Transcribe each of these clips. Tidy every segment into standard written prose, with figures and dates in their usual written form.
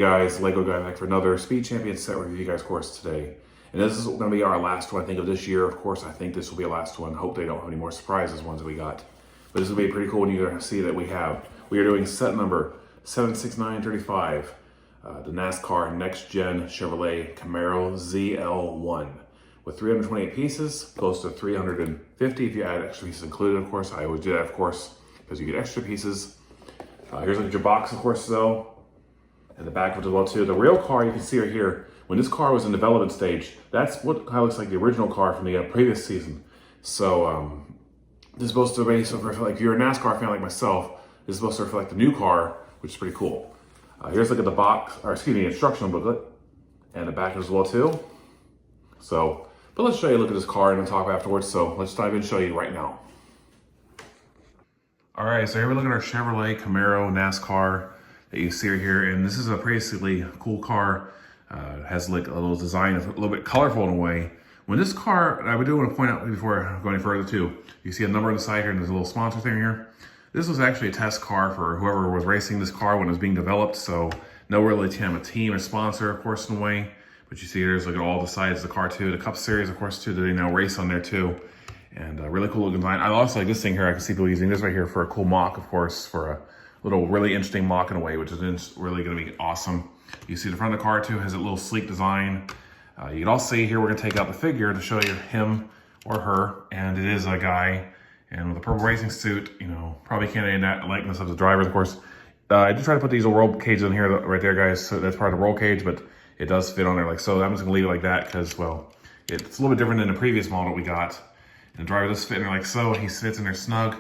guys, Lego guy back for another Speed Champion set review guys course today. And this is going to be our last one, I think, of this year. Of course, I think this will be the last one. Hope they don't have any more surprises ones that we got. But this will be pretty cool when you're going to see that we are doing set number 76935, the NASCAR Next Gen Chevrolet Camaro ZL1 with 328 pieces, close to 350 if you add extra pieces included, of course. I always do that, of course, because you get extra pieces. Here's like your box, of course, though. And the back of it as well too. The real car you can see right here, when this car was in development stage, that's what kind of looks like the original car from the previous season. So this is supposed to reflect, like if you're a NASCAR fan like myself, this is supposed to reflect the new car, which is pretty cool. Here's a look at the box, or excuse me, instructional booklet, and the back as well too. So, but let's show you a look at this car and then talk afterwards. So let's dive in and show you right now. All right, so here we look at our Chevrolet Camaro NASCAR that you see right here, and this is a basically cool car. Has like a little design, a little bit colorful in a way. When this car, I do want to point out before going any further too, you see a number on the side here and there's a little sponsor thing here. This was actually a test car for whoever was racing this car when it was being developed, so no really a team or sponsor, of course, in a way. But you see there's look at all the sides of the car too, the Cup Series, of course, too, that they now race on there too. And really cool looking design. I also like this thing here. I can see people using this right here for a cool mock, of course, for a little really interesting mock in a way, which is really going to be awesome. You see the front of the car too has a little sleek design. You can also see here we're going to take out the figure to show you him or her, and it is a guy, and with a purple racing suit. You know, probably can't add that likeness of the driver, of course. I did try to put these little roll cages in here right there, guys. So that's part of the roll cage, but it does fit on there like so. I'm just going to leave it like that because, well, it's a little bit different than the previous model we got. And the driver does fit in there like so. He sits in there snug,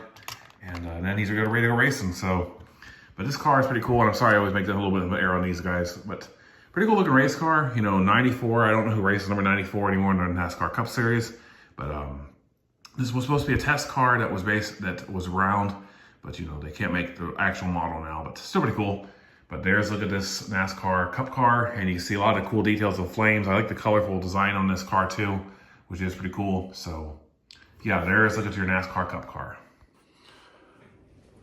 and then he's ready to go racing. So, but this car is pretty cool, and I'm sorry I always make a little bit of an error on these guys, but pretty cool looking race car. You know, 94. I don't know who races number 94 anymore in the NASCAR Cup Series, but this was supposed to be a test car that was round, but you know they can't make the actual model now. But still pretty cool. But there's look at this NASCAR Cup car, and you can see a lot of cool details of flames. I like the colorful design on this car too, which is pretty cool. So yeah, there's look at your NASCAR Cup car.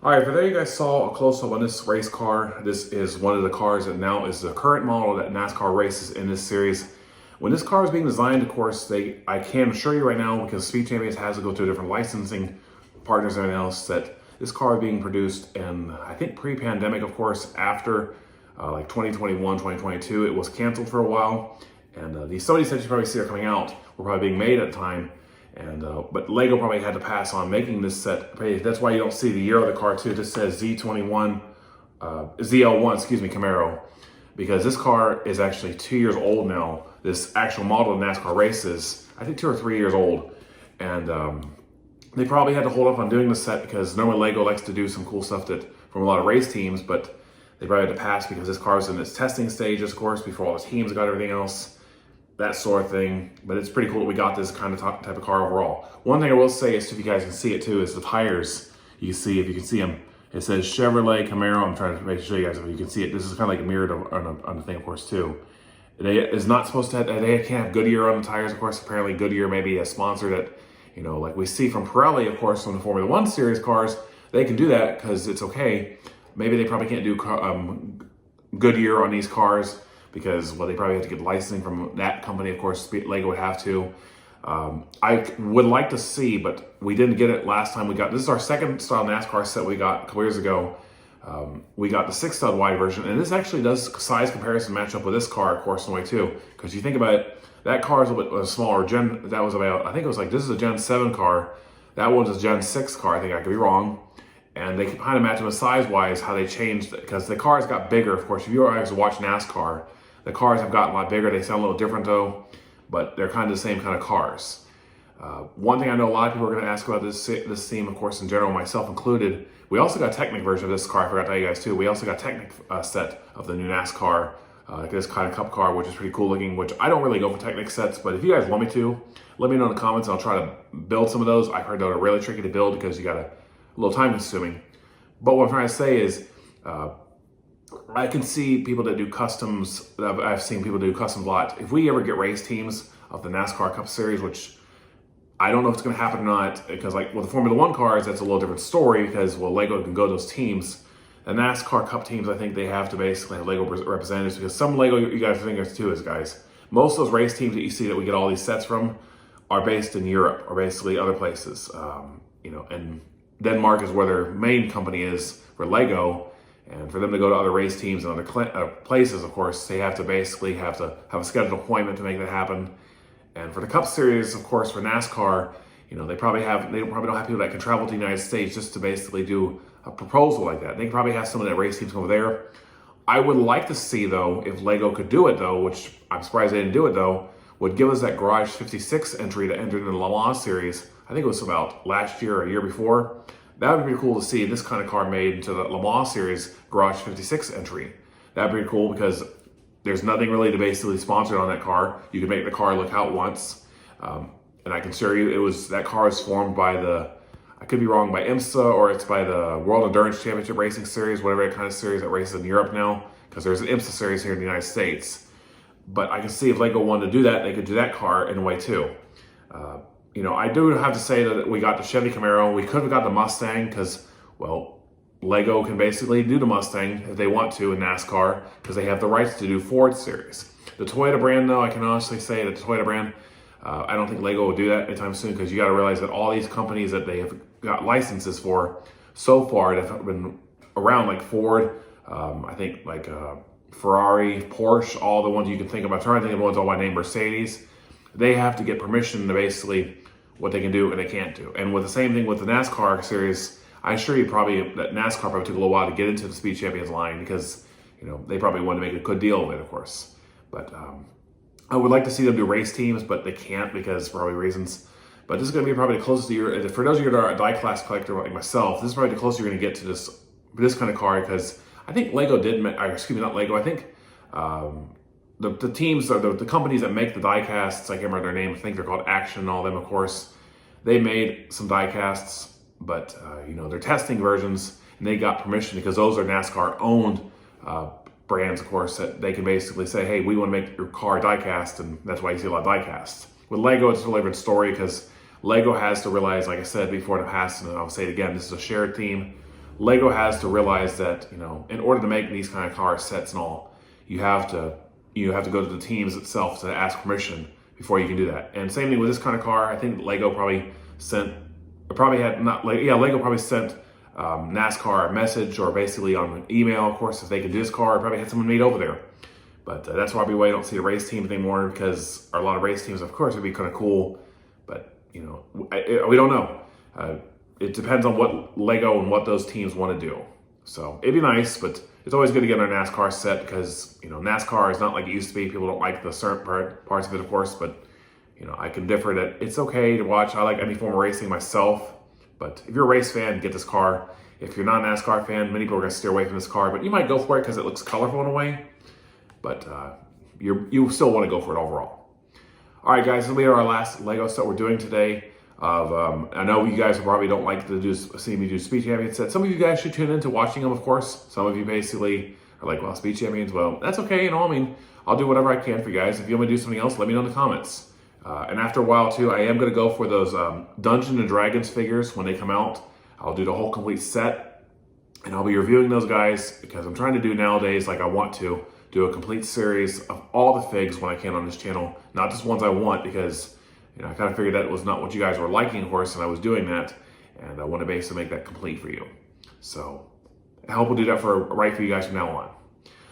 All right, for there you guys saw a close-up on this race car. This is one of the cars that now is the current model that NASCAR races in this series. When this car was being designed, of course, I can assure you right now, because Speed Champions has to go to different licensing partners and everything else, that this car is being produced in, I think, pre-pandemic, of course, after like 2021, 2022. It was canceled for a while, and these some of these sets you probably see are coming out were probably being made at the time. And but Lego probably had to pass on making this set. That's why you don't see the year of the car too. It just says ZL1, excuse me, Camaro, because this car is actually 2 years old now. This actual model of NASCAR races, I think 2 or 3 years old, and they probably had to hold up on doing the set because normally Lego likes to do some cool stuff from a lot of race teams, but they probably had to pass because this car was in its testing stages, of course, before all the teams got everything else. That sort of thing, but it's pretty cool that we got this kind of type of car overall. One thing I will say is, if you guys can see it too, is the tires. You can see, if you can see them, it says Chevrolet Camaro. I'm trying to show you guys if you can see it. This is kind of like mirrored on the thing, of course, too. They is not supposed to have, they can't have Goodyear on the tires, of course. Apparently Goodyear may be a sponsor that, you know, like we see from Pirelli, of course, on the Formula One series cars. They can do that because it's okay. Maybe they probably can't do Goodyear on these cars, because, well, they probably have to get licensing from that company. Of course, Lego would have to. I would like to see, but we didn't get it last time we got. This is our second style NASCAR set we got a couple years ago. We got the 6-stud wide version, and this actually does size comparison match up with this car, of course, in a way too. Because you think about it, that car is a little bit smaller. That was about, I think it was like, this is a Gen 7 car. That one's a Gen 6 car. I think I could be wrong. And they kind of match them size-wise, how they changed, because the cars got bigger, of course. If you guys watch NASCAR, the cars have gotten a lot bigger. They sound a little different though, but they're kind of the same kind of cars. One thing I know a lot of people are going to ask about this theme, of course, in general, myself included. We also got a Technic version of this car. I forgot to tell you guys too. We also got a Technic set of the new NASCAR, this kind of cup car, which is pretty cool looking, which I don't really go for Technic sets, but if you guys want me to, let me know in the comments. I'll try to build some of those. I've heard they're really tricky to build because you got a little time consuming. But what I'm trying to say is, I can see people that do customs. I've seen people do customs a lot. If we ever get race teams of the NASCAR Cup Series, which I don't know if it's going to happen or not, because like with the Formula One cars, that's a little different story because, well, Lego can go to those teams. the NASCAR Cup teams, I think they have to basically have Lego representatives, because some Lego, you guys think it's too, is guys, most of those race teams that you see that we get all these sets from are based in Europe or basically other places. You know, and Denmark is where their main company is for Lego. And for them to go to other race teams and other places, of course, they have to basically have a scheduled appointment to make that happen. And for the Cup Series, of course, for NASCAR, you know, they probably don't have people that can travel to the United States just to basically do a proposal like that. They can probably have some of the race teams over there. I would like to see, though, if Lego could do it, though, which I'm surprised they didn't do it, though, would give us that Garage 56 entry that entered in the Le Mans Series. I think it was about last year or a year before. That would be pretty cool to see this kind of car made into the Le Mans Series Garage 56 entry. That'd be pretty cool because there's nothing really to basically sponsor on that car. You can make the car look out once. And I can assure you that car is formed by I could be wrong, by IMSA, or it's by the World Endurance Championship Racing Series, whatever that kind of series that races in Europe now, because there's an IMSA series here in the United States. But I can see if Lego wanted to do that, they could do that car in a way too. You know, I do have to say that we got the Chevy Camaro. We could have got the Mustang because, well, Lego can basically do the Mustang if they want to in NASCAR because they have the rights to do Ford series. The Toyota brand, though, I can honestly say that the Toyota brand, I don't think Lego will do that anytime soon, because you got to realize that all these companies that they have got licenses for so far that have been around, like Ford, I think like Ferrari, Porsche, all the ones you can think of. I'm trying to think of the ones all by name, Mercedes. They have to get permission to basically what they can do and they can't do. And with the same thing with the NASCAR series, I assure you that NASCAR probably took a little while to get into the Speed Champions line because, you know, they probably wanted to make a good deal with it, of course. But I would like to see them do race teams, but they can't because for probably reasons. But this is going to be probably the closest for those of you that are a die-class collector like myself, this is probably the closest you're going to get to this kind of car, because I think Lego not Lego, I think the teams, or the companies that make the die casts, I can't remember their name, I think they're called Action and all them, of course. They made some die casts, but you know, they're testing versions, and they got permission because those are NASCAR-owned brands, of course, that they can basically say, hey, we want to make your car die cast, and that's why you see a lot of die casts. With Lego, it's a totally different story because Lego has to realize, like I said before in the past, and I'll say it again, this is a shared theme. Lego has to realize that, you know, in order to make these kind of car sets and all, you have to go to the teams itself to ask permission before you can do that. And same thing with this kind of car. I think Lego probably sent NASCAR a message, or basically on email, of course, if they could do this car, probably had someone made over there. But that's probably why you don't see the race teams anymore, because a lot of race teams, of course, would be kind of cool. But, you know, we don't know. It depends on what Lego and what those teams want to do. So it'd be nice, but it's always good to get our NASCAR set because, you know, NASCAR is not like it used to be. People don't like the certain parts of it, of course, but, you know, I can differ that it's okay to watch. I like any form of racing myself, but if you're a race fan, get this car. If you're not a NASCAR fan, many people are going to steer away from this car, but you might go for it because it looks colorful in a way, but you still want to go for it overall. All right, guys, this will be our last Lego set we're doing today. I know you guys probably don't like to see me do Speed Champions sets. Some of you guys should tune into watching them, of course. Some of you basically are like, well, Speed Champions, well, that's okay, you know, I mean, I'll do whatever I can for you guys. If you want me to do something else, let me know in the comments. And after a while, too, I am going to go for those Dungeons & Dragons figures when they come out. I'll do the whole complete set, and I'll be reviewing those guys because I'm trying to do nowadays, like I want to, do a complete series of all the figs when I can on this channel, not just ones I want, because, you know, I kind of figured that was not what you guys were liking, of course, and I was doing that, and I want to basically make that complete for you. So I hope we'll do that right for you guys from now on.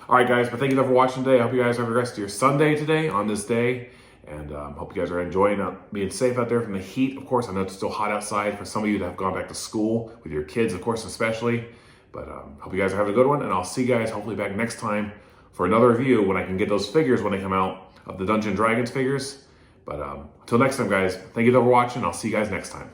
All right, guys, but thank you for watching today. I hope you guys have the rest of your Sunday today on this day, and hope you guys are enjoying being safe out there from the heat. Of course, I know it's still hot outside for some of you that have gone back to school with your kids, of course, especially. But hope you guys are having a good one, and I'll see you guys hopefully back next time for another review when I can get those figures when they come out of the Dungeons & Dragons figures. But until next time, guys, thank you for watching. I'll see you guys next time.